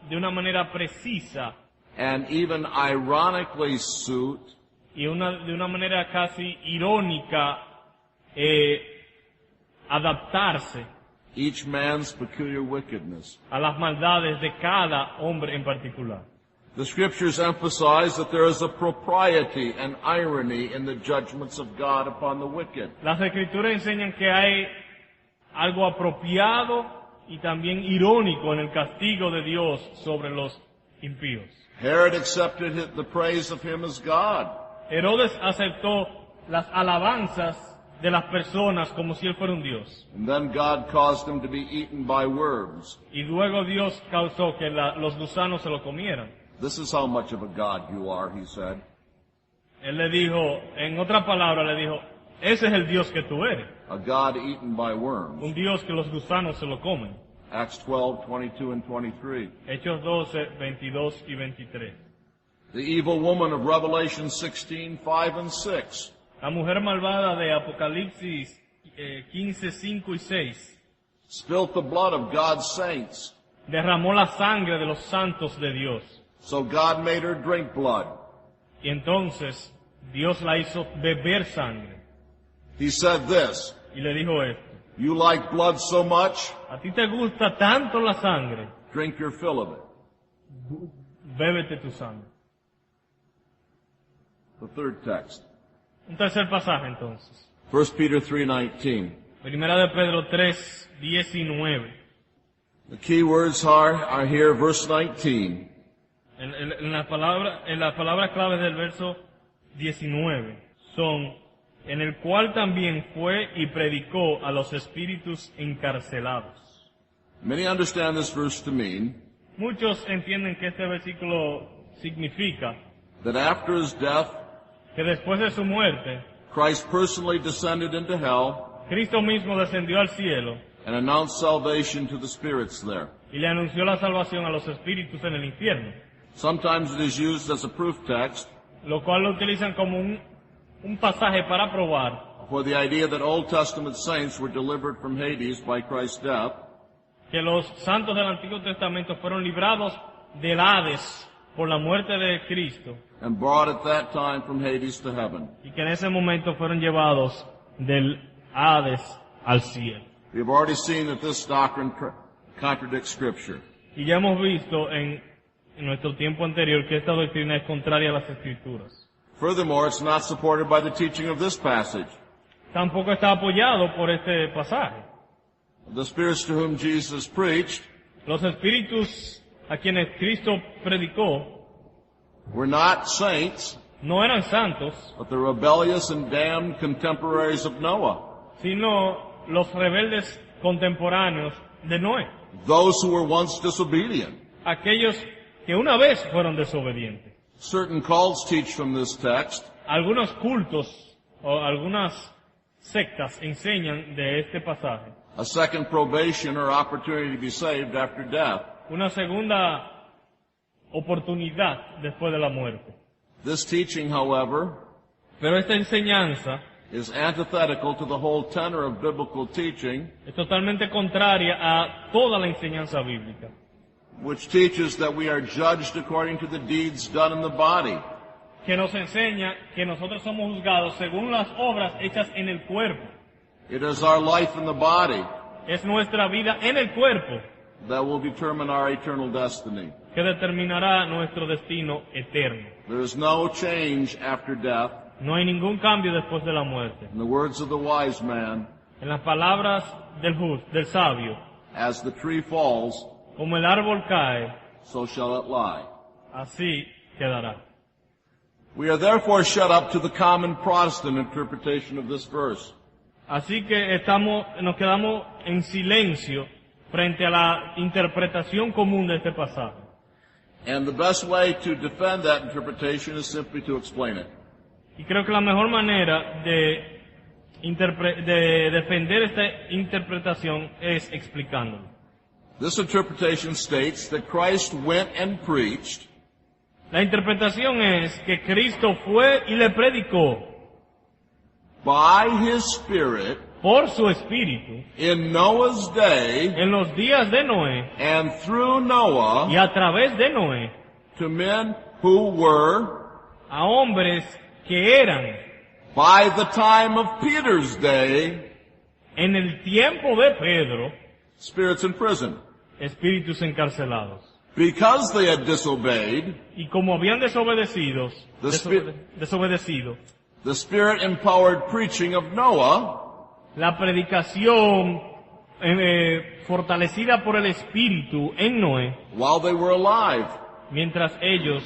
de una manera precisa and even ironically suit y de una manera casi irónica adaptarse each man's peculiar wickedness. a las maldades de cada hombre en particular. The scriptures emphasize that there is a propriety and irony in the judgments of God upon the wicked. Las escrituras enseñan que hay algo apropiado y también irónico en el castigo de Dios sobre los impíos. Herod accepted the praise of him as God. Herodes aceptó las alabanzas de las personas como si él fuera un Dios. And then God caused him to be eaten by worms. Y luego Dios causó que los gusanos se lo comieran. This is how much of a God you are, he said. Él le dijo, en otra palabra le dijo, ese es el Dios que tú eres. A God eaten by worms. Un Dios que los gusanos se lo comen. Acts 12, 22 and 23. Hechos 12, 22 y 23. The evil woman of Revelation 16, 5 and 6. La mujer malvada de Apocalipsis 15, 5 y 6 Spilt the blood of God's saints. derramó la sangre de los santos de Dios. So God made her drink blood. Y entonces Dios la hizo beber sangre. He said this, Y le dijo esto, you like blood so much, a ti te gusta tanto la sangre, drink your fill of it. bébete tu sangre. The third text. Un tercer pasaje entonces. 1 Peter 3:19. Primera de Pedro 3, 19. The key words are here, verse 19. En las palabras claves del verso 19 son, en el cual también fue y predicó a los espíritus encarcelados. Many understand this verse to mean Muchos entienden que este versículo significa that after his death, que después de su muerte, Christ personally descended into hell Cristo mismo descendió al cielo and announced salvation to the spirits there. y le anunció la salvación a los espíritus en el infierno, Sometimes it is used as a proof text lo cual lo utilizan como un pasaje para probar for the idea that Old Testament saints were delivered from Hades by Christ's death, que los santos del Antiguo Testamento fueron librados del Hades por la muerte de Cristo and brought at that time from Hades to heaven. y que en ese momento fueron llevados del Hades al cielo. We have already seen that this doctrine contradicts Scripture. Y ya hemos visto en nuestro tiempo anterior que esta doctrina es contraria a las Escrituras. Furthermore, it's not supported by the teaching of this passage. Tampoco está apoyado por este pasaje. The spirits to whom Jesus preached Los espíritus a quienes Cristo predicó were not saints, no eran santos, but the rebellious and damned contemporaries of Noah, sino los rebeldes contemporáneos de Noé, those who were once disobedient. aquellos que una vez fueron desobedientes. Certain cults teach from this text Algunos cultos o algunas sectas enseñan de este pasaje a second probation or opportunity to be saved after death. una segunda oportunidad después de la muerte. This teaching, however, Pero esta enseñanza is antithetical to the whole tenor of biblical teaching, es totalmente contraria a toda la enseñanza bíblica, which teaches that we are judged according to the deeds done in the body. que nos enseña que nosotros somos juzgados según las obras hechas en el cuerpo. It is our life in the body Es nuestra vida en el cuerpo that will determine our eternal destiny. que determinará nuestro destino eterno. There is no change after death. No hay ningún cambio después de la muerte. In the words of the wise man, En las palabras del sabio, as the tree falls, como el árbol cae, so shall it lie. así quedará. We are therefore shut up to the common Protestant interpretation of this verse. Así que nos quedamos en silencio frente a la interpretación común de este pasaje. And the best way to defend that interpretation is simply to explain it. Y creo que la mejor manera de defender esta interpretación es explicándolo. This interpretation states that Christ went and preached La interpretación es que Cristo fue y le predicó by his Spirit por su espíritu in Noah's day en los días de Noé and through Noah y a través de Noé to men who were, a hombres que eran by the time of Peter's day, en el tiempo de Pedro spirits in prison. espíritus encarcelados. Because they had disobeyed, Y como habían desobedecido, the Spirit-empowered preaching of Noah la predicación fortalecida por el Espíritu en Noé, while they were alive. mientras ellos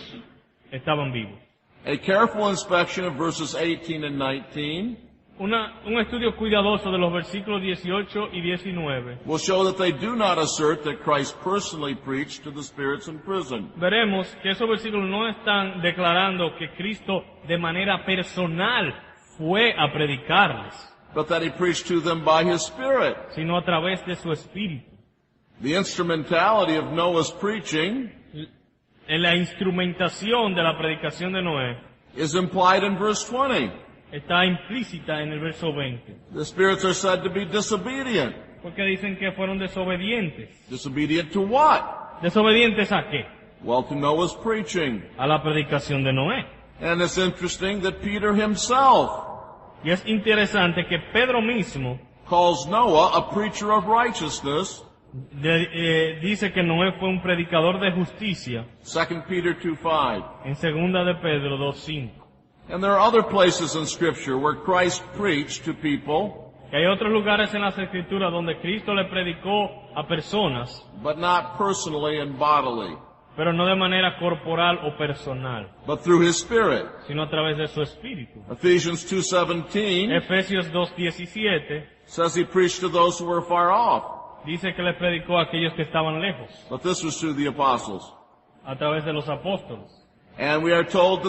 estaban vivos. A careful inspection of verses 18 and 19 Un estudio cuidadoso de los versículos 18 y 19. will show that they do not assert that Christ personally preached to the spirits in prison. Veremos que esos versículos no están declarando que Cristo de manera personal fue a predicarles, But that he preached to them by his Spirit. sino a través de su Espíritu. The instrumentality of Noah's preaching En la instrumentación de la predicación de Noé is implied in verse 20. está implícita en el verso 20, The spirits are said to be disobedient. porque dicen que fueron desobedientes. Disobedient to what? ¿Desobedientes a qué? Well, to Noah's preaching. A la predicación de Noé. And it's interesting that Peter himself Y es interesante que Pedro mismo calls Noah a preacher of righteousness. dice que Noé fue un predicador de justicia 2 Peter 2:5. en 2 de Pedro 2:5. And there are other places in Scripture where Christ preached to people, Que hay otros lugares en las Escrituras donde Cristo le predicó a personas, but not personally and bodily, pero no de manera corporal o personal, but through his Spirit. sino a través de su Espíritu. Ephesians 2:17 Efesios 2:17 says he preached to those who were far off, dice que le predicó a aquellos que estaban lejos, but this was through the apostles. a través de los apóstoles. And we are told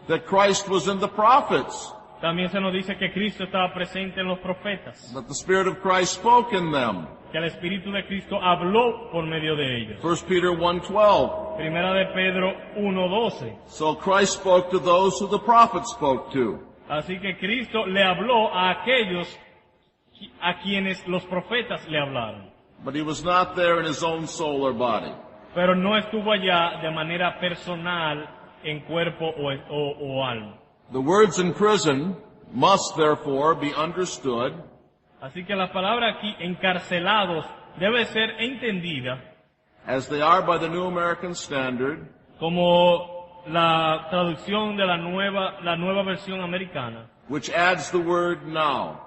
that Christ was in the prophets, También se nos dice que Cristo estaba presente en los profetas, that the Spirit of Christ spoke in them. que el Espíritu de Cristo habló por medio de ellos. 1 Peter 1:12. Primera de Pedro 1:12. So Christ spoke to those who the prophets spoke to. Así que Cristo le habló a aquellos a quienes los profetas le hablaron. But he was not there in his own soul or body. Pero no estuvo allá de manera personal en cuerpo o alma. The words in prison must therefore be understood Así que la palabra aquí, encarcelados, debe ser entendida as they are by the New American Standard, como la traducción de la nueva versión americana, which adds the word now.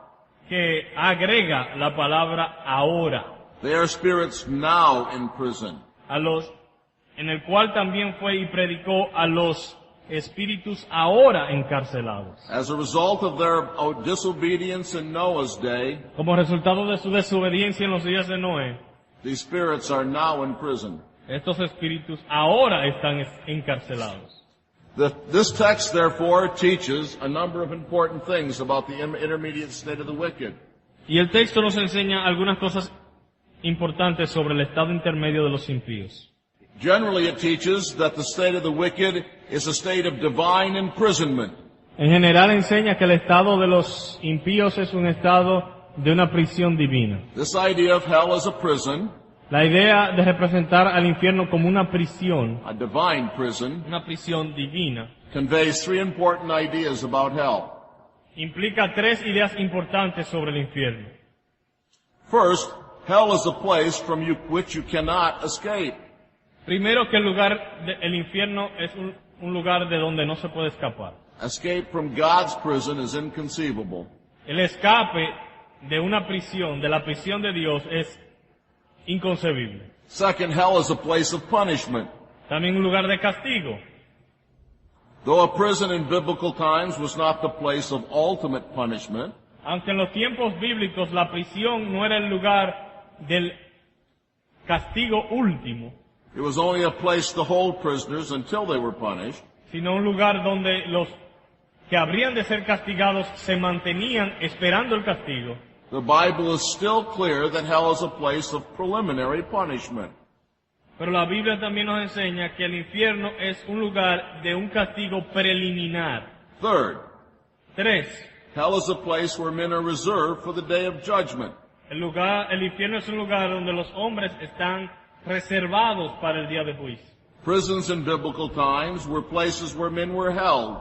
que agrega la palabra ahora, They are spirits now in prison. en el cual también fue y predicó a los espíritus ahora encarcelados. As a result of their disobedience in Noah's day, Como resultado de su desobediencia en los días de Noé, these spirits are now in prison. estos espíritus ahora están encarcelados. This text, therefore, teaches a number of important things about the intermediate state of the wicked. Y el texto nos enseña algunas cosas importantes sobre el estado intermedio de los impíos. Generally, it teaches that the state of the wicked is a state of divine imprisonment. En general enseña que el estado de los impíos es un estado de una prisión divina. This idea of hell as a prison, La idea de representar al infierno como una prisión divina, conveys three important ideas about hell. implica tres ideas importantes sobre el infierno. First, hell is a place from which you cannot escape. Primero, que el infierno es un lugar de donde no se puede escapar. Escape from God's prison is inconceivable. El escape de una prisión, de la prisión de Dios, es inconcebible. Second, hell is a place of punishment. También un lugar de castigo. Though a prison in biblical times was not the place of ultimate punishment, Aunque en los tiempos bíblicos la prisión no era el lugar del castigo último, it was only a place to hold prisoners until they were punished. sino un lugar donde los que habrían de ser castigados se mantenían esperando el castigo. The Bible is still clear that hell is a place of preliminary punishment. Pero la Biblia también nos enseña que el infierno es un lugar de un castigo preliminar. Third, 3. Hell is a place where men are reserved for the day of judgment. El infierno es un lugar donde los hombres están reservados para el día de juicio. Prisons in biblical times were places where men were held.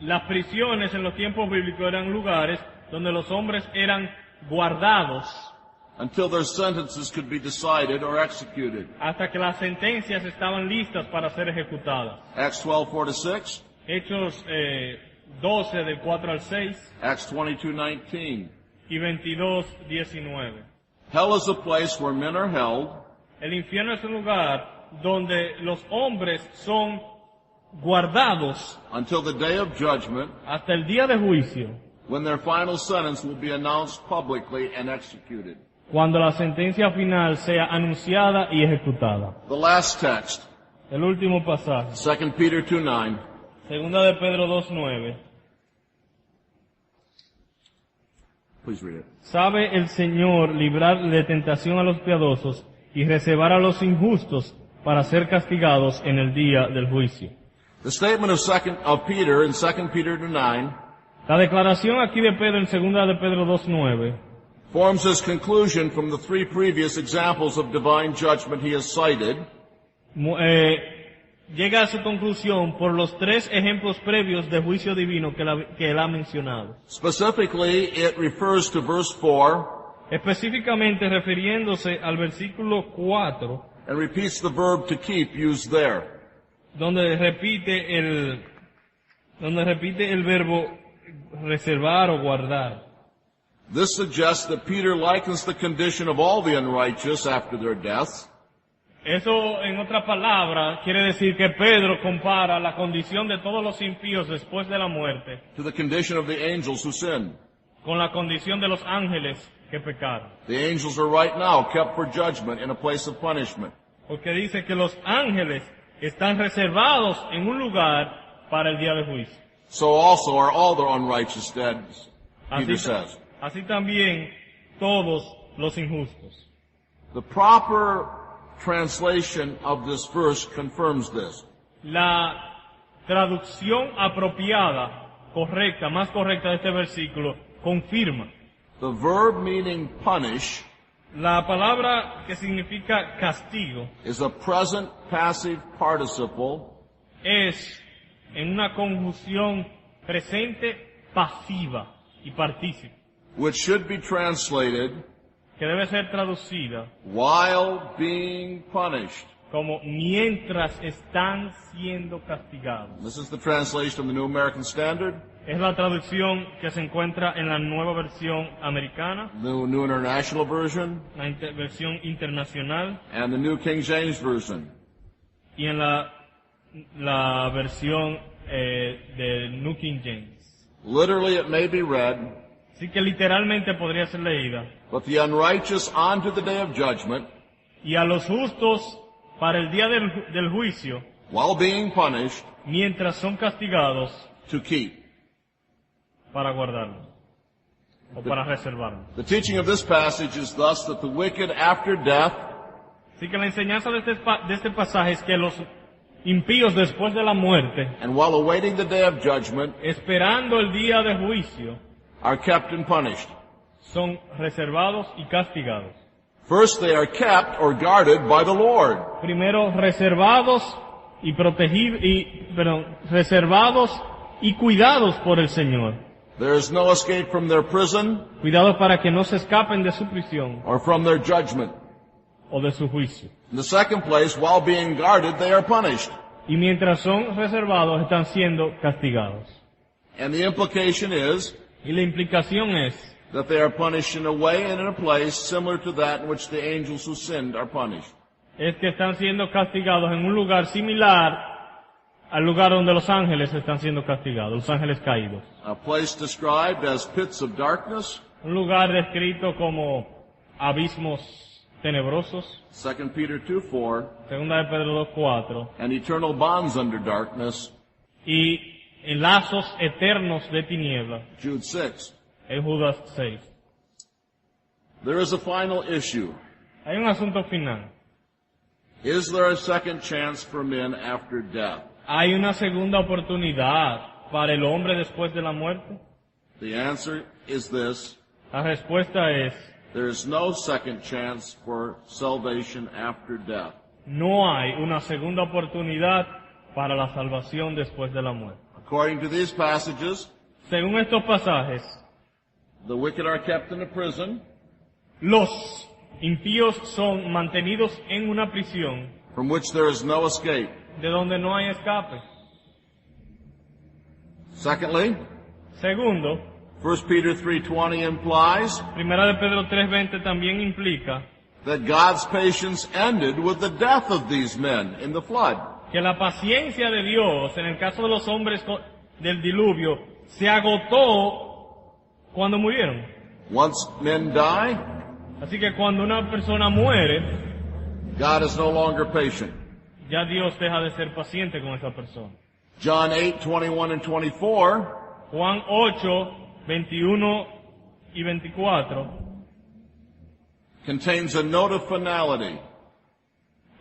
Las prisiones en los tiempos bíblicos eran lugares donde los hombres eran guardados Until their sentences could be decided or executed. hasta que las sentencias estaban listas para ser ejecutadas. Acts 12:4-6, Hechos 12 del 4 al 6 Acts 22:19. y 22:19. Hell is a place where men are held El infierno es un lugar donde los hombres son guardados until the day of judgment, hasta el día de juicio, when their final sentence will be announced publicly and executed. cuando la sentencia final sea anunciada y ejecutada. The last text, El último pasaje, 2 Peter 2:9. segunda de Pedro 2:9. Please read it. Sabe el Señor librar de tentación a los piadosos y reservar a los injustos para ser castigados en el día del juicio. The statement of Peter in 2 Peter 2:9 La declaración aquí de Pedro en segunda de Pedro 2:9 forms his conclusion from the three previous examples of divine judgment he has cited, llega a su conclusión por los tres ejemplos previos de juicio divino que él ha mencionado. Specifically, it refers to verse 4 Específicamente refiriéndose al versículo 4, and repeats the verb to keep used there. donde repite el verbo reservar o guardar. This suggests that Peter likens the condition of all the unrighteous after their deaths Eso, en otra palabra, quiere decir que Pedro compara la condición de todos los impíos después de la muerte to the condition of the angels who sinned. con la condición de los ángeles que pecaron. The angels are right now kept for judgment in a place of punishment. Porque dice que los ángeles están reservados en un lugar para el día de juicio. So also are all the unrighteous dead, Peter says. Así también todos los injustos. The proper translation of this verse confirms this. La traducción apropiada, correcta, más correcta de este versículo, confirma. The verb meaning punish La palabra que significa castigo is a present passive participle es en una conjunción presente pasiva y partícipe, which should be translated que debe ser traducida while being punished. como mientras están siendo castigados. This is the translation of the New American Standard, Es la traducción que se encuentra en la nueva versión americana, the New International Version, la versión internacional and the New King James Version. y en la versión de New King James. Literally it may be read, Así que literalmente podría ser leída. but the unrighteous unto the day of judgment, Y a los justos para el día del juicio, while being punished, mientras son castigados, to keep. para guardarlos o para reservarlos. The teaching of this passage is thus that the wicked after death Así que la enseñanza de este pasaje es que los impíos después de la muerte, and while awaiting the day of judgment esperando el día de juicio, are kept and punished. son reservados y castigados. First, they are kept or guarded by the Lord. Primero, reservados reservados y cuidados por el Señor. There is no escape from their prison Cuidados para que no se escapen de su prisión or from their judgment. o de su juicio. In the second place, while being guarded, they are punished. Y mientras son reservados, están siendo castigados. And the implication is Y la implicación es that they are punished in a way and in a place similar to that in which the angels who sinned are punished. que están siendo castigados en un lugar similar al lugar donde los ángeles están siendo castigados, los ángeles caídos. A place described as pits of darkness, Un lugar descrito como abismos tenebrosos, 2 Peter 2:4, segunda de Pedro 2:4, and eternal bonds under darkness, y en lazos eternos de tiniebla, Jude 6. en Judas 6. There is a final issue. Hay un asunto final. Is there a second chance for men after death? Hay una segunda oportunidad para el hombre después de la muerte. The answer is this: La respuesta es, there is no second chance for salvation after death. no hay una segunda oportunidad para la salvación después de la muerte. According to these passages, Según estos pasajes, the wicked are kept in a prison, los impíos son mantenidos en una prisión from which there is no escape. de donde no hay escape. Secondly, Segundo, 1 Peter 3:20 implies Primera de Pedro 3:20 también implica that God's patience ended with the death of these men in the flood. que la paciencia de Dios, en el caso de los hombres del diluvio, se agotó cuando murieron. Once men die, Así que cuando una persona muere, God is no longer patient. ya Dios deja de ser paciente con esa persona. John 8:21 and 24 Juan 8, 21 y 24 contains a note of finality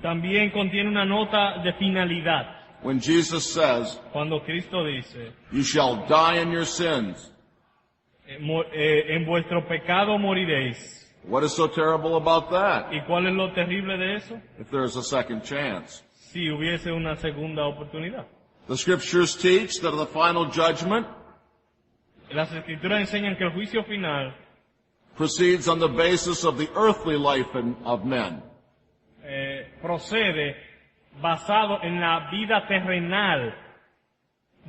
también contiene una nota de finalidad. when Jesus says, Cuando Cristo dice, "You shall die in your sins." en vuestro pecado moriréis. What is so terrible about that? ¿Y cuál es lo terrible de eso? If there's a second chance. Si hubiese una segunda oportunidad. The scriptures teach that the final judgment Las escrituras enseñan que el juicio final proceeds on the basis of the earthly life of men. procede basado en la vida terrenal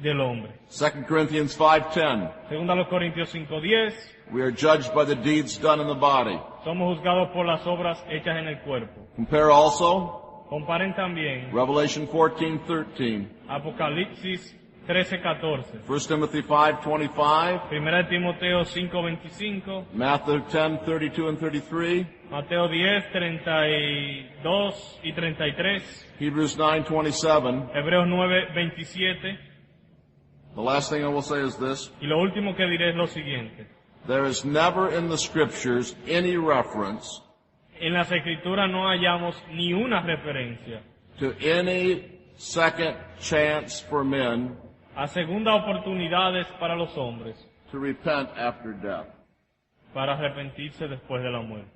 del hombre. 2 Corinthians 5:10. Según los Corintios 5:10, We are judged by the deeds done in the body. somos juzgados por las obras hechas en el cuerpo. Compare also Comparen también Revelation 14:13, Apocalipsis 13:14, 1 Timothy 5:25, 1 Timoteo 5:25, Matthew 10:32 and 33, Mateo 10, 32 y 33, Hebrews 9:27. Hebreos 9:27, The last thing I will say is this: y lo último que diré es lo siguiente. there is never in the scriptures any reference En las escrituras no hallamos ni una referencia to any second chance for men a segundas oportunidades para los hombres to repent after death. para arrepentirse después de la muerte.